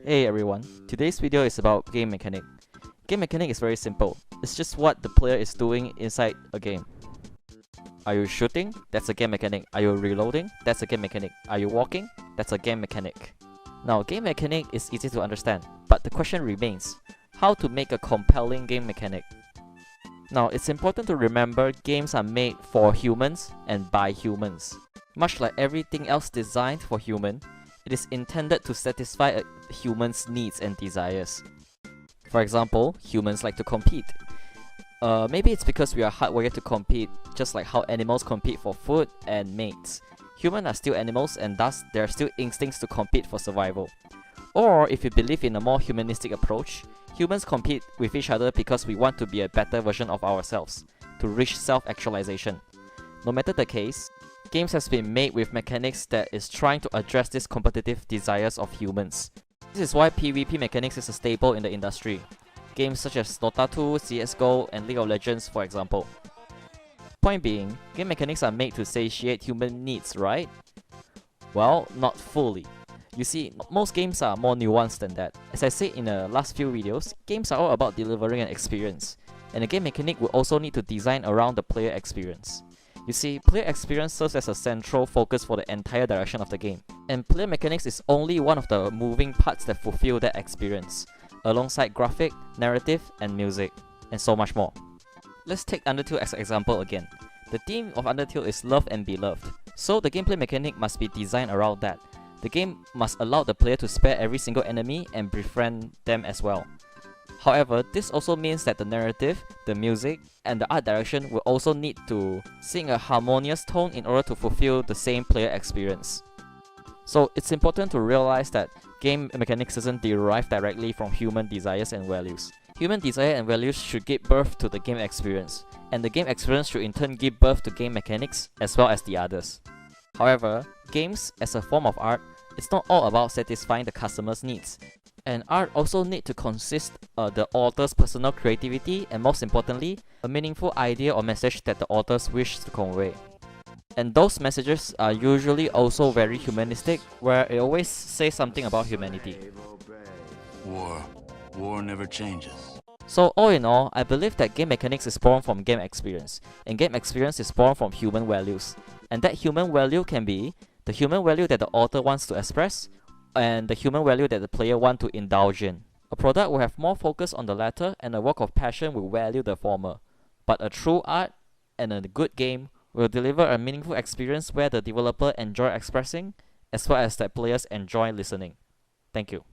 Hey everyone, today's video is about game mechanic. Game mechanic is very simple. It's just what the player is doing inside a game. Are you shooting? That's a game mechanic. Are you reloading? That's a game mechanic. Are you walking? That's a game mechanic. Now, game mechanic is easy to understand, but the question remains, how to make a compelling game mechanic? Now, it's important to remember games are made for humans and by humans. Much like everything else designed for human, it is intended to satisfy a human's needs and desires. For example, humans like to compete. Maybe it's because we are hardwired to compete, just like how animals compete for food and mates. Humans are still animals, and thus there are still instincts to compete for survival. Or if you believe in a more humanistic approach, humans compete with each other because we want to be a better version of ourselves, to reach self-actualization. No matter the case, games has been made with mechanics that is trying to address these competitive desires of humans. This is why PvP mechanics is a staple in the industry. Games such as Dota 2, CSGO, and League of Legends, for example. Point being, game mechanics are made to satiate human needs, right? Well, not fully. You see, most games are more nuanced than that. As I said in the last few videos, games are all about delivering an experience, and a game mechanic will also need to design around the player experience. You see, player experience serves as a central focus for the entire direction of the game, and player mechanics is only one of the moving parts that fulfill that experience, alongside graphic, narrative, and music, and so much more. Let's take Undertale as an example again. The theme of Undertale is love and be loved, so the gameplay mechanic must be designed around that. The game must allow the player to spare every single enemy and befriend them as well. However, this also means that the narrative, the music, and the art direction will also need to sing a harmonious tone in order to fulfill the same player experience. So it's important to realize that game mechanics isn't derived directly from human desires and values. Human desire and values should give birth to the game experience, and the game experience should in turn give birth to game mechanics as well as the others. However, games as a form of art, it's not all about satisfying the customer's needs. And art also need to consist the author's personal creativity and, most importantly, a meaningful idea or message that the authors wish to convey. And those messages are usually also very humanistic, where it always says something about humanity. War never changes. So all in all, I believe that game mechanics is born from game experience, and game experience is born from human values. And that human value can be the human value that the author wants to express, and the human value that the player wants to indulge in. A product will have more focus on the latter, and a work of passion will value the former. But a true art and a good game will deliver a meaningful experience where the developer enjoy expressing, as well as that players enjoy listening. Thank you.